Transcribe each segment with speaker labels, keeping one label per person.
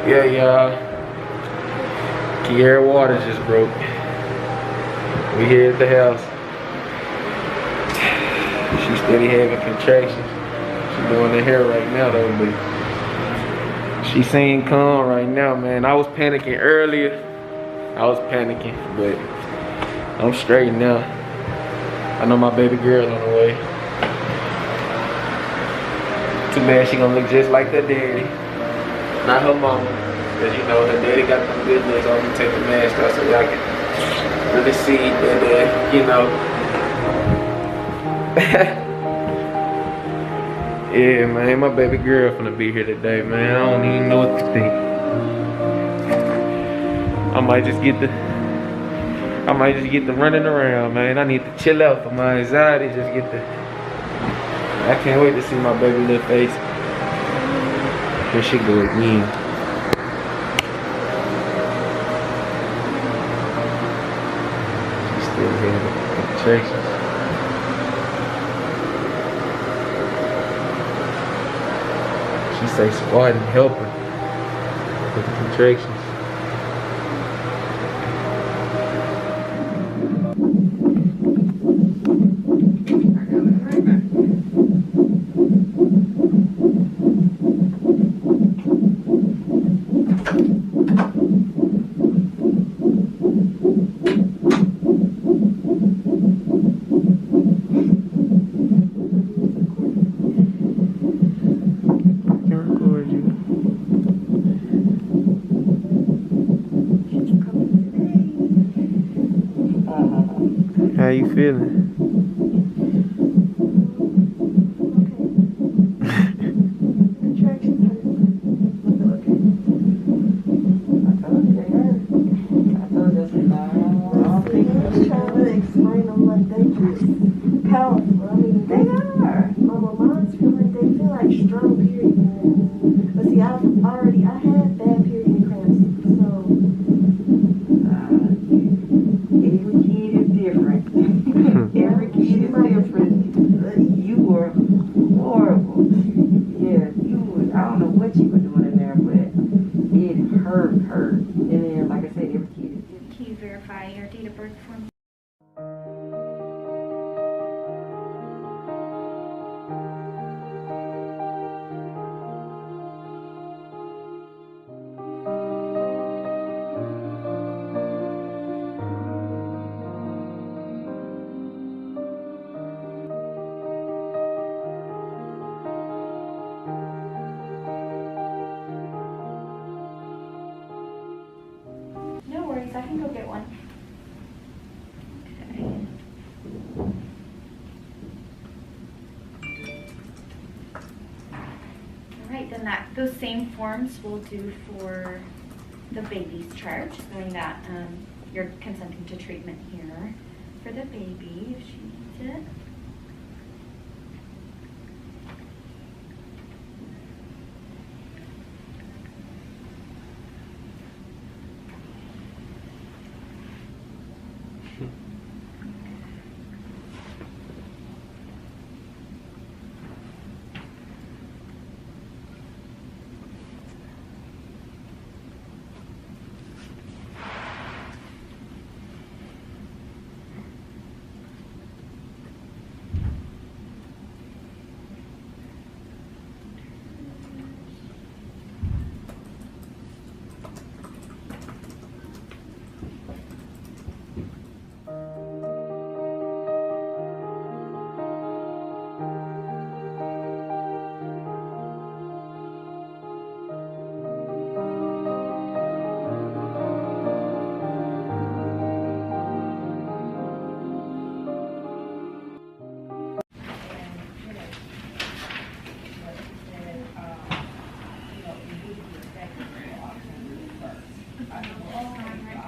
Speaker 1: Yeah, y'all. Kiara Waters just broke. We here at the house. She's steady having contractions. She's doing her hair right now though, but she's saying calm right now, man. I was panicking earlier. But I'm straight now. I know my baby girl on the way. Too bad she gonna look just like her daddy, not her mama. Cause you know her daddy got them good looks. I'm gonna take the mask off so y'all can really see that, you know. Yeah, man, my baby girl finna be here today, man. I don't even know what to think. I might just get the running around, man. I need to chill out for my anxiety. I can't wait to see my baby little face. Here she go again. She's still having contractions. She say squat and help her with the contractions. How you feeling?
Speaker 2: Contractions hurt. Okay. I told you they hurt. I told you I was trying to explain them like they just powerful. I mean, they are. My moms feel like they feel like strong period. But see, I had bad period cramps, so.
Speaker 3: Every kid is different. Every kid is different. You were horrible. Yeah, I don't know what you were doing in there, but it hurt. And then, like I said, every kid is different.
Speaker 4: Can you verify your date of birth for me? No worries, I can go get one. Alright, then those same forms we'll do for the baby's chart, knowing that you're consenting to treatment here for the baby if she needs it.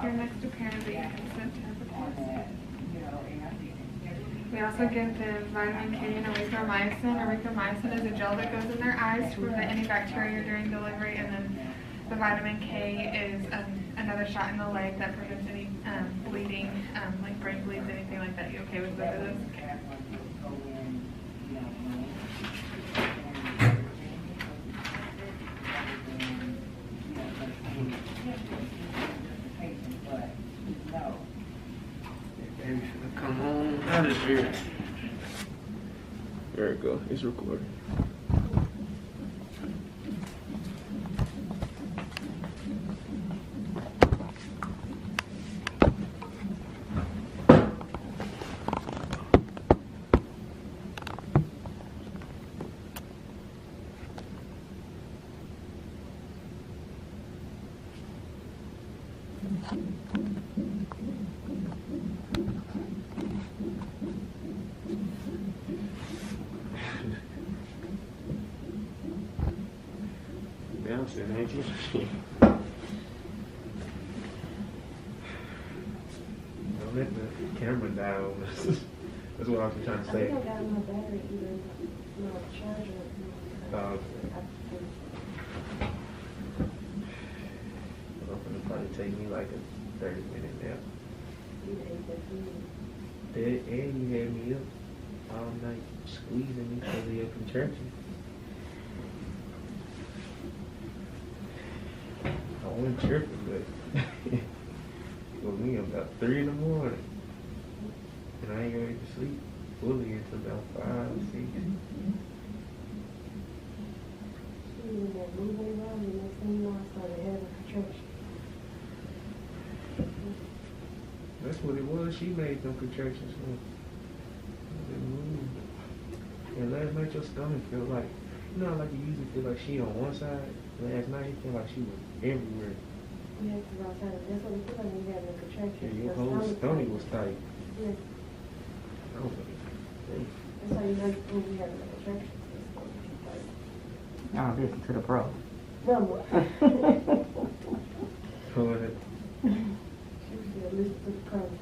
Speaker 4: You're next to parent that you consent to have the test. We also give the vitamin K and erythromycin. Erythromycin is a gel that goes in their eyes to prevent any bacteria during delivery, and then the vitamin K is another shot in the leg that prevents any bleeding, like brain bleeds, anything like that. You okay with both of those?
Speaker 1: out of here. There it go. It's recording. Bouncing, ain't you? Don't let the camera die on us. That's what I was trying to
Speaker 2: I
Speaker 1: say.
Speaker 2: think I got my battery either no charger.
Speaker 1: It's gonna probably take me like a 30-minute nap.
Speaker 2: You ate that food.
Speaker 1: And you had me up all night squeezing me because of your contraction. I wasn't tripping, but it was me about 3 in the morning. And I ain't going to sleep fully until about 5 or 6.
Speaker 2: She was in there moving around, and next thing you know, I started having contractions.
Speaker 1: That's what it was. She made them contractions. So and last night your stomach felt like, you know, like you usually feel like she on one side. Last night it felt like she was everywhere.
Speaker 2: Yeah, because I was having, that's what we feel like when you have a contraction.
Speaker 1: And your whole stomach was tight.
Speaker 2: Yeah.
Speaker 1: I was like, hey.
Speaker 2: That's how you know when you have a contraction.
Speaker 3: I'll listen to the bro.
Speaker 2: No more.
Speaker 1: Go ahead.
Speaker 2: She was there, listen to the problem.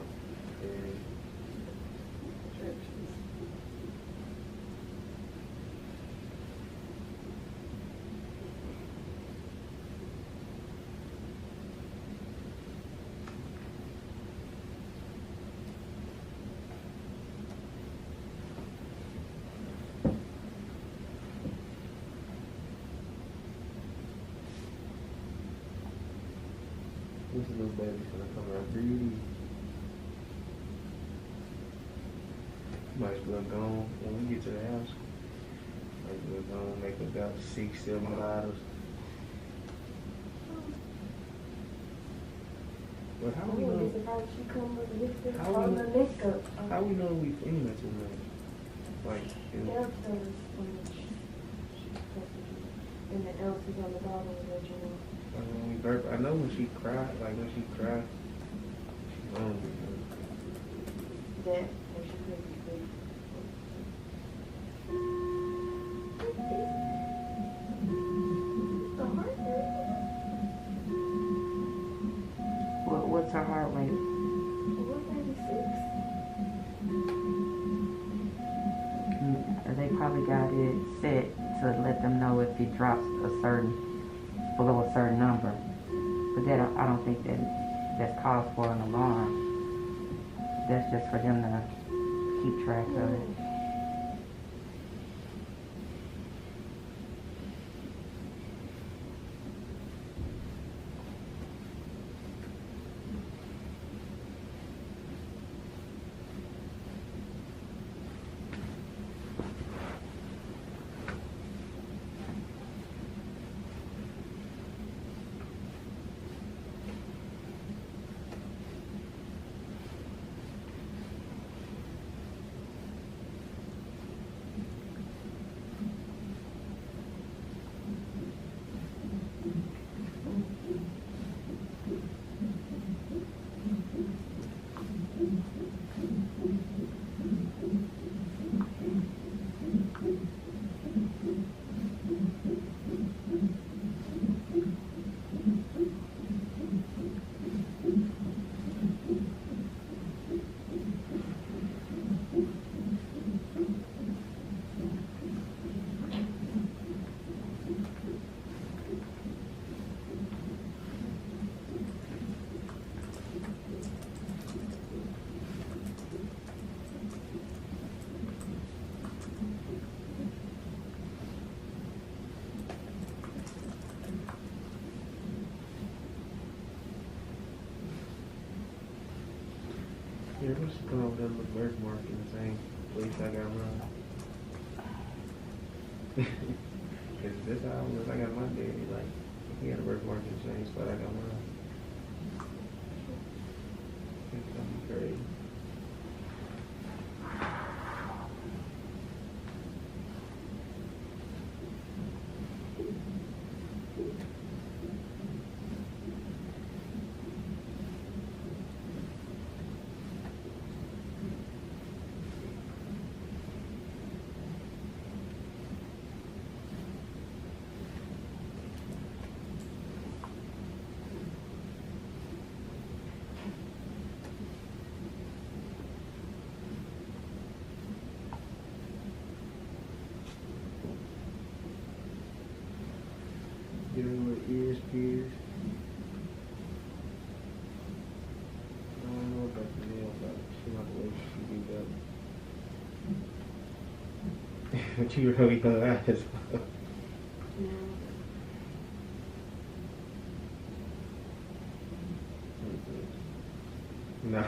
Speaker 1: This little baby's gonna come out 3D. Might as well go on when we get to the house. Might as well go on, make about 6, 7 bottles. But how we know? How we know we feeling too much? Like, you know,
Speaker 2: And the else is on the bottom of that, you know.
Speaker 1: when we burp, I know when she cried, like when she cried, she moaned.
Speaker 2: That, and she couldn't sleep. The heart rate?
Speaker 3: What's her heart rate?
Speaker 2: 196.
Speaker 3: They probably got it set to let them know if it drops below a certain number. But that I don't think that's cause for an alarm. That's just for them to keep track of it.
Speaker 1: Yeah, we should come over there with birthmark in the same place I got mine. Cause this album, I got my daddy, like, he had a birthmark in the same spot I got mine. It's gonna be crazy. Get her little ears pierced. I don't know about the nail, but she might wait till she do that. But you really her eyes. No.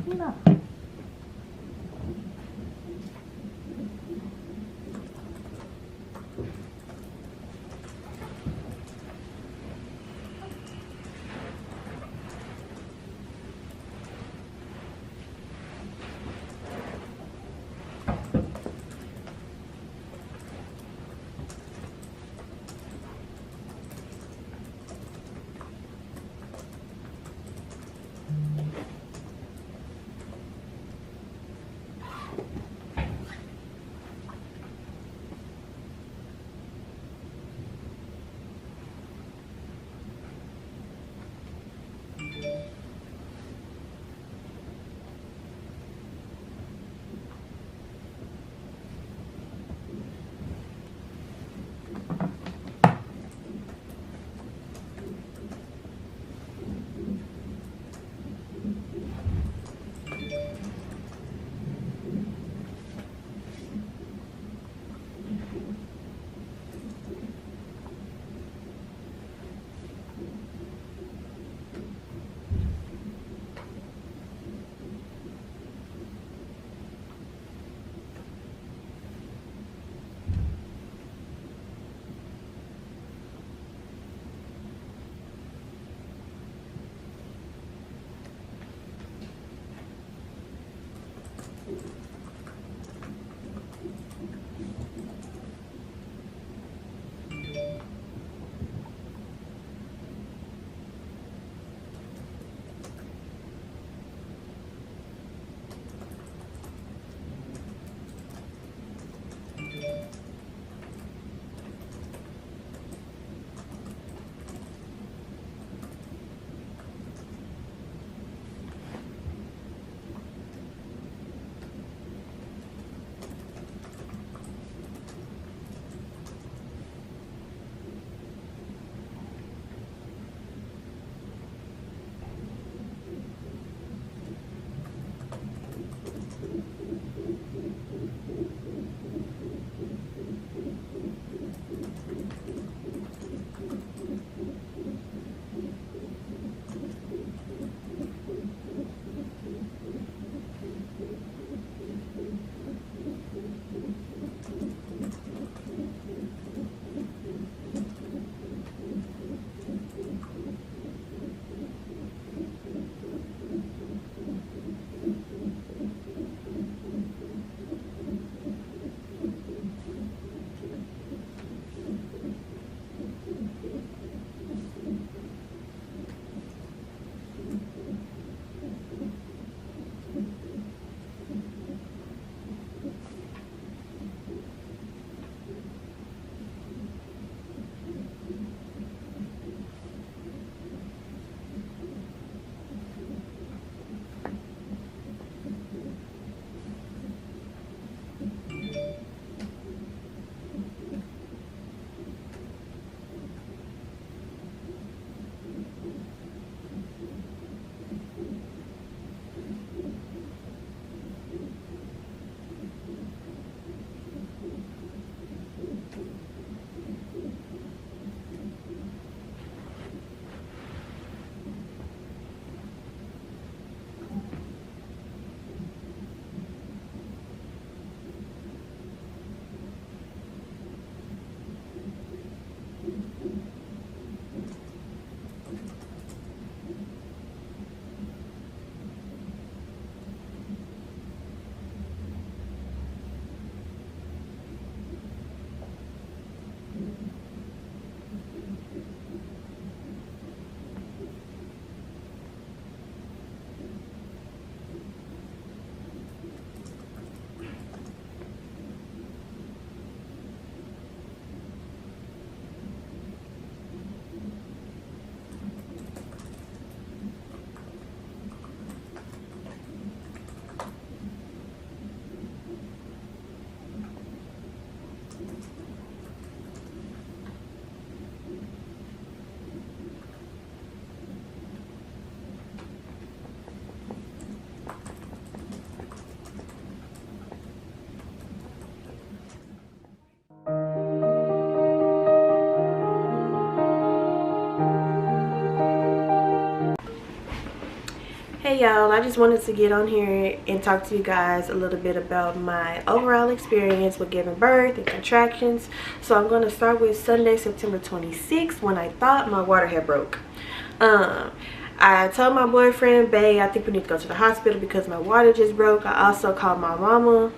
Speaker 2: No. Hey y'all, I just wanted to get on here and talk to you guys a little bit about my overall experience with giving birth and contractions. So I'm going to start with Sunday, September 26th, when I thought my water had broke. I told my boyfriend, babe, I think we need to go to the hospital because my water just broke. I also called my mama.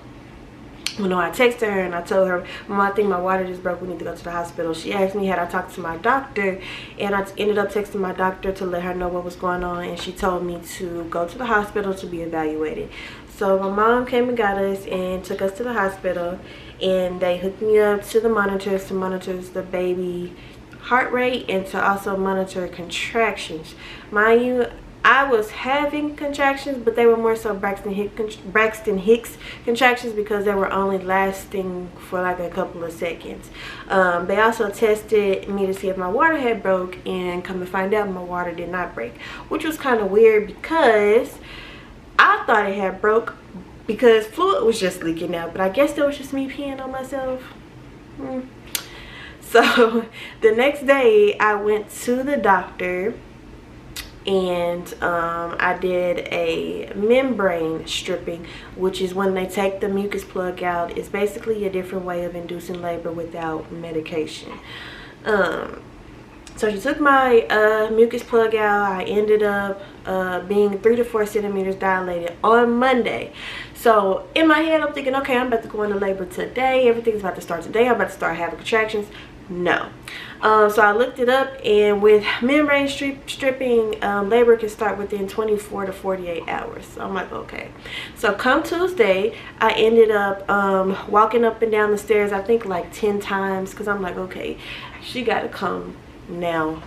Speaker 2: You know, I texted her and I told her, Mom, I think my water just broke, we need to go to the hospital. She asked me had I talked to my doctor, and I ended up texting my doctor to let her know what was going on, and she told me to go to the hospital to be evaluated. So my mom came and got us and took us to the hospital, and they hooked me up to the monitors to monitor the baby heart rate and to also monitor contractions. Mind you, I was having contractions, but they were more so Braxton Hicks contractions because they were only lasting for like a couple of seconds. They also tested me to see if my water had broke, and come to find out my water did not break, which was kind of weird because I thought it had broke because fluid was just leaking out, but I guess that was just me peeing on myself. So the next day I went to the doctor, and I did a membrane stripping, which is when they take the mucus plug out. It's basically a different way of inducing labor without medication. So she took my mucus plug out. I ended up being 3 to 4 centimeters dilated on Monday. So in my head I'm thinking, okay, I'm about to go into labor today, everything's about to start today, I'm about to start having contractions. No. So I looked it up, and with membrane stripping, labor can start within 24 to 48 hours. So I'm like, okay. So come Tuesday, I ended up walking up and down the stairs, I think like 10 times, because I'm like, okay, she got to come now.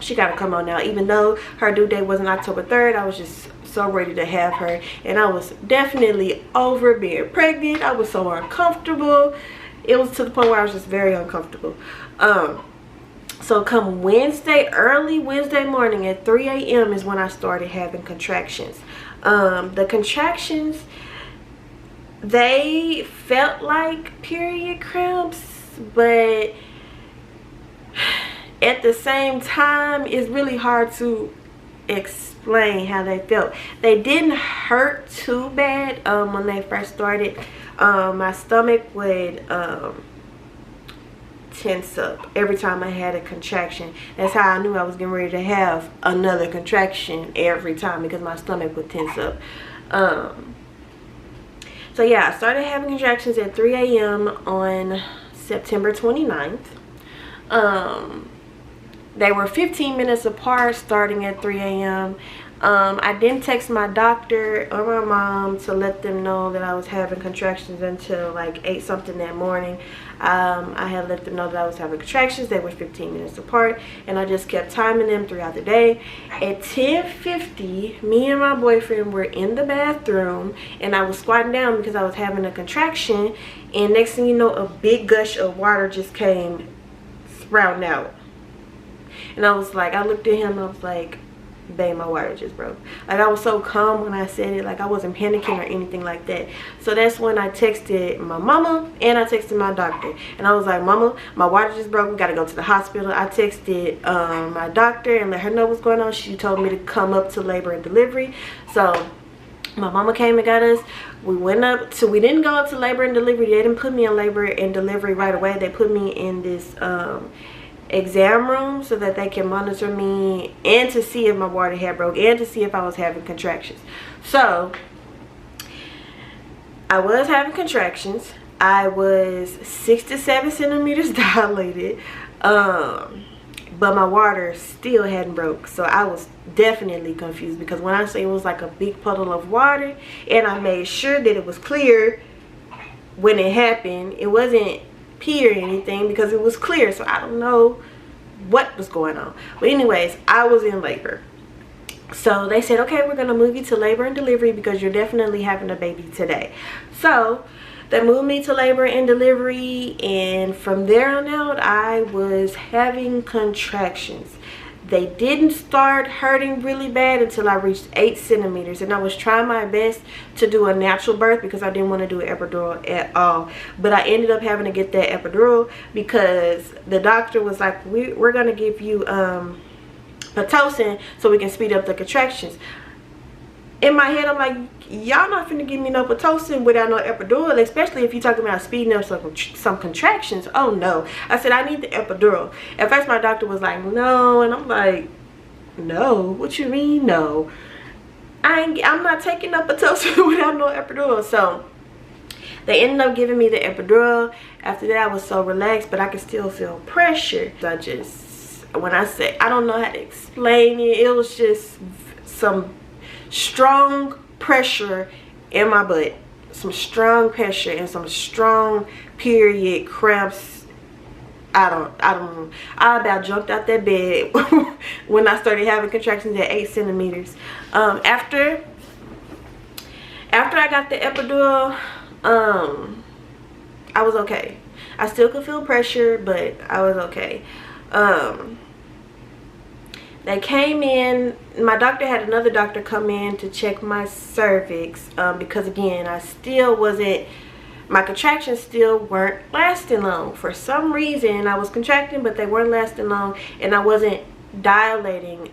Speaker 2: She got to come on now. Even though her due date wasn't October 3rd, I was just so ready to have her, and I was definitely over being pregnant. I was so uncomfortable. It was to the point where I was just very uncomfortable. So come Wednesday, early Wednesday morning at 3 a.m. is when I started having contractions. The contractions, they felt like period cramps, but at the same time, it's really hard to explain how they felt. They didn't hurt too bad when they first started. My stomach would tense up every time I had a contraction. That's how I knew I was getting ready to have another contraction every time, because my stomach would tense up. So yeah, I started having contractions at 3 a.m. on September 29th. They were 15 minutes apart, starting at 3 a.m. I didn't text my doctor or my mom to let them know that I was having contractions until like 8 something that morning. I had let them know that I was having contractions. They were 15 minutes apart, and I just kept timing them throughout the day. At 10:50, me and my boyfriend were in the bathroom, and I was squatting down because I was having a contraction, and next thing you know, a big gush of water just came sprouting out. And I was like, I looked at him and I was like, babe, my water just broke. Like, I was so calm when I said it, like I wasn't panicking or anything like that. So that's when I texted my mama and I texted my doctor, and I was like, Mama, my water just broke, we gotta go to the hospital. I texted my doctor and let her know what's going on. She told me to come up to labor and delivery. So my mama came and got us. We went up to, we didn't go up to labor and delivery. They didn't put me in labor and delivery right away. They put me in this exam room so that they can monitor me and to see if my water had broke and to see if I was having contractions. So I was having contractions. I was 6 to 7 centimeters dilated, but my water still hadn't broke. So I was definitely confused, because when I say it was like a big puddle of water, and I made sure that it was clear when it happened, it wasn't pee or anything because it was clear. So I don't know what was going on, but anyways, I was in labor. So they said, okay, we're gonna move you to labor and delivery because you're definitely having a baby today. So they moved me to labor and delivery, and from there on out I was having contractions. They didn't start hurting really bad until I reached 8 centimeters, and I was trying my best to do a natural birth because I didn't want to do an epidural at all. But I ended up having to get that epidural because the doctor was like, we're going to give you Pitocin so we can speed up the contractions. In my head, I'm like, y'all not finna give me no Pitocin without no epidural, especially if you're talking about speeding up some contractions. Oh no. I said, I need the epidural. At first my doctor was like, no, and I'm like, no, what you mean no? I'm not taking no Pitocin without no epidural. So they ended up giving me the epidural. After that, I was so relaxed, but I could still feel pressure. When I say, I don't know how to explain it, it was just some strong pressure in my butt. Some strong pressure and some strong period cramps. I don't know. I about jumped out that bed when I started having contractions at 8 centimeters. After I got the epidural, I was okay. I still could feel pressure, but I was okay. They came in, my doctor had another doctor come in to check my cervix, because again, my contractions still weren't lasting long. For some reason, I was contracting, but they weren't lasting long, and I wasn't dilating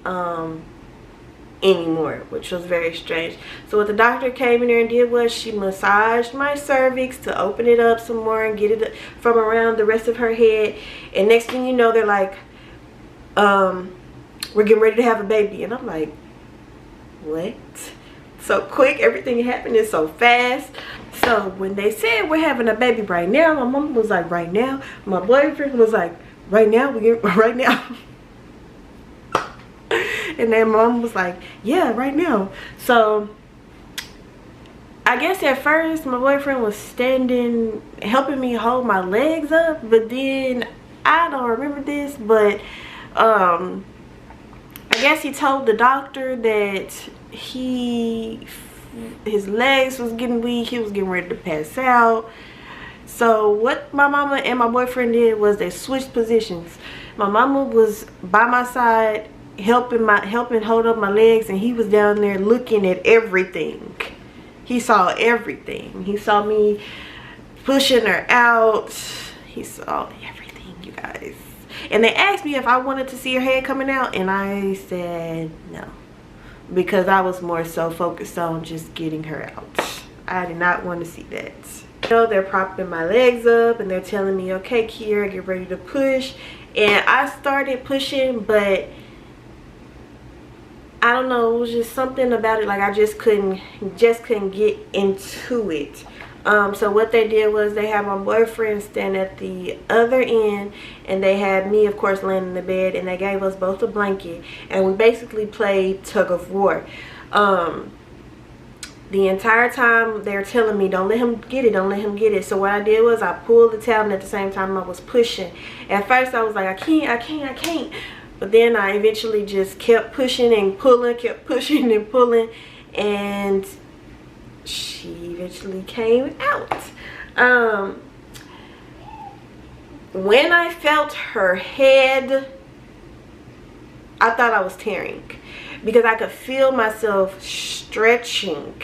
Speaker 2: anymore, which was very strange. So what the doctor came in there and did was she massaged my cervix to open it up some more and get it from around the rest of her head. And next thing you know, they're like, we're getting ready to have a baby. And I'm like, what? So quick, everything happening so fast. So when they said we're having a baby right now, my mom was like, right now? My boyfriend was like, right now? Right now? And then mom was like, yeah, right now. So I guess at first my boyfriend was standing, helping me hold my legs up. But then, I don't remember this, but I guess he told the doctor that his legs was getting weak. He was getting ready to pass out. So what my mama and my boyfriend did was they switched positions. My mama was by my side, helping hold up my legs, and he was down there looking at everything. He saw everything. He saw me pushing her out. He saw everything, you guys. And they asked me if I wanted to see her head coming out, and I said no, because I was more so focused on just getting her out. I did not want to see that. You know, they're propping my legs up and they're telling me, okay, Kiera, get ready to push. And I started pushing, but I don't know, it was just something about it, like I just couldn't get into it. So what they did was they had my boyfriend stand at the other end, and they had me, of course, laying in the bed, and they gave us both a blanket, and we basically played tug of war. The entire time they're telling me, don't let him get it, don't let him get it. So what I did was I pulled the towel, and at the same time I was pushing. At first I was like, I can't. But then I eventually just kept pushing and pulling, kept pushing and pulling, and she eventually came out. When I felt her head, I thought I was tearing, because I could feel myself stretching,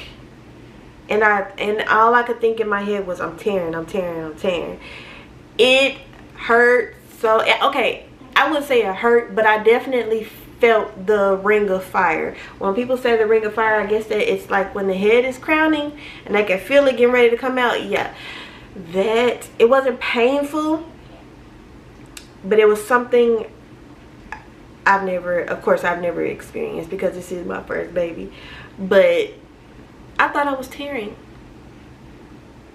Speaker 2: and all I could think in my head was, I'm tearing. It hurt. So okay, I wouldn't say it hurt, but I definitely felt the ring of fire. When people say the ring of fire, I guess that it's like when the head is crowning and I can feel it getting ready to come out. Yeah, that it wasn't painful, but it was something I've never experienced, because this is my first baby. But I thought I was tearing.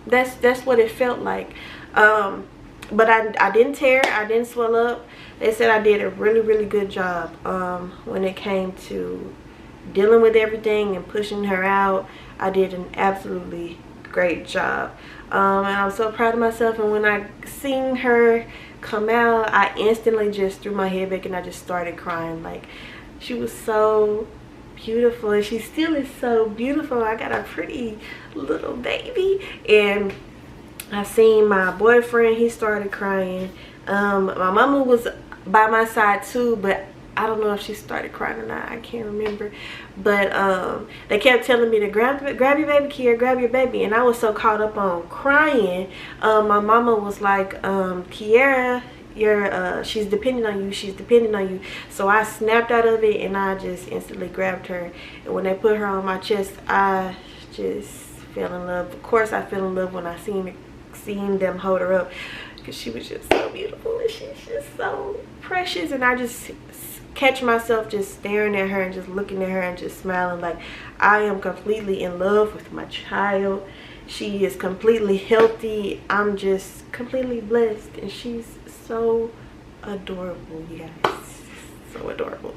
Speaker 2: That's what it felt like. But I didn't tear, I didn't swell up. They said I did a really good job when it came to dealing with everything and pushing her out. I did an absolutely great job, and I'm so proud of myself. And when I seen her come out, I instantly just threw my head back and I just started crying. Like, she was so beautiful, and she still is so beautiful. I got a pretty little baby. And I seen my boyfriend, he started crying. My mama was by my side too, but I don't know if she started crying or not. I can't remember. But they kept telling me to grab your baby, Kiera, grab your baby. And I was so caught up on crying. My mama was like, Kiera, she's dependent on you, she's dependent on you. So I snapped out of it and I just instantly grabbed her, and when they put her on my chest, I just fell in love. Of course I fell in love when I seen them hold her up, because she was just so beautiful and she's just so precious. And I just catch myself just staring at her and just looking at her and just smiling, like I am completely in love with my child. She is completely healthy. I'm just completely blessed, and she's so adorable, you guys. So adorable.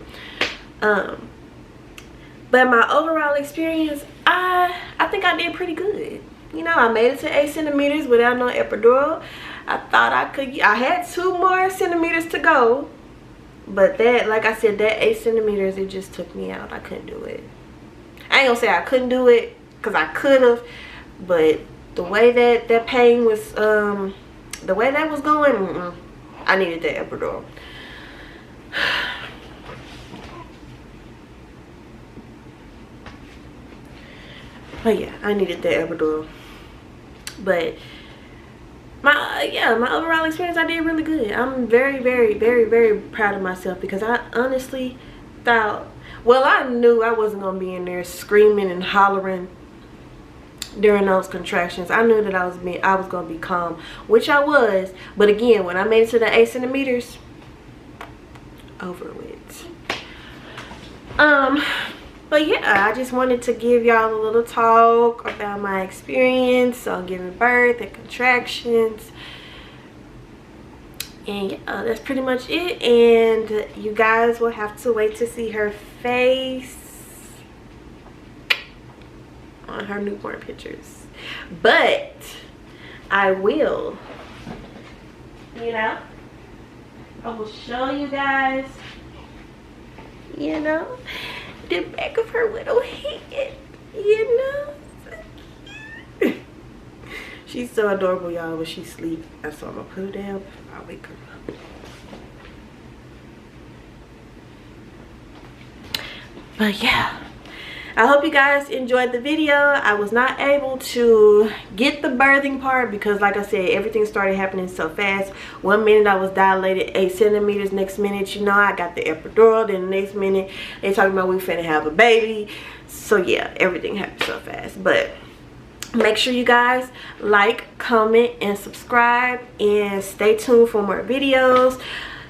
Speaker 2: But my overall experience, I think I did pretty good. You know, I made it to 8 centimeters without no epidural. I thought I had 2 more centimeters to go, but that, like I said, that 8 centimeters, it just took me out. I couldn't do it. I ain't gonna say I couldn't do it, because I could have, but the way that pain was, the way that was going, I needed that epidural. But yeah, I needed that epidural. But my overall experience, I did really good. I'm very, very, very, very proud of myself, because I honestly thought, well, I knew I wasn't gonna be in there screaming and hollering during those contractions. I knew that I was gonna be calm, which I was. But again, when I made it to the 8 centimeters, over with. But yeah, I just wanted to give y'all a little talk about my experience on giving birth and contractions. And yeah, that's pretty much it. And you guys will have to wait to see her face on her newborn pictures. But I will, you know, I will show you guys, you know, the back of her little head, you know. She's so adorable, y'all, when she sleeps. So I'm gonna put her down before I wake her up. But yeah, I hope you guys enjoyed the video. I was not able to get the birthing part because, like I said, everything started happening so fast. 1 minute I was dilated 8 centimeters. Next minute, you know, I got the epidural. Then the next minute, they talking about we finna have a baby. So yeah, everything happened so fast. But make sure you guys like, comment, and subscribe. And stay tuned for more videos.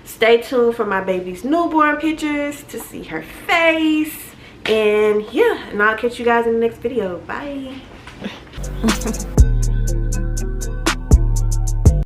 Speaker 2: Stay tuned for my baby's newborn pictures to see her face. And yeah, and I'll catch you guys in the next video. Bye.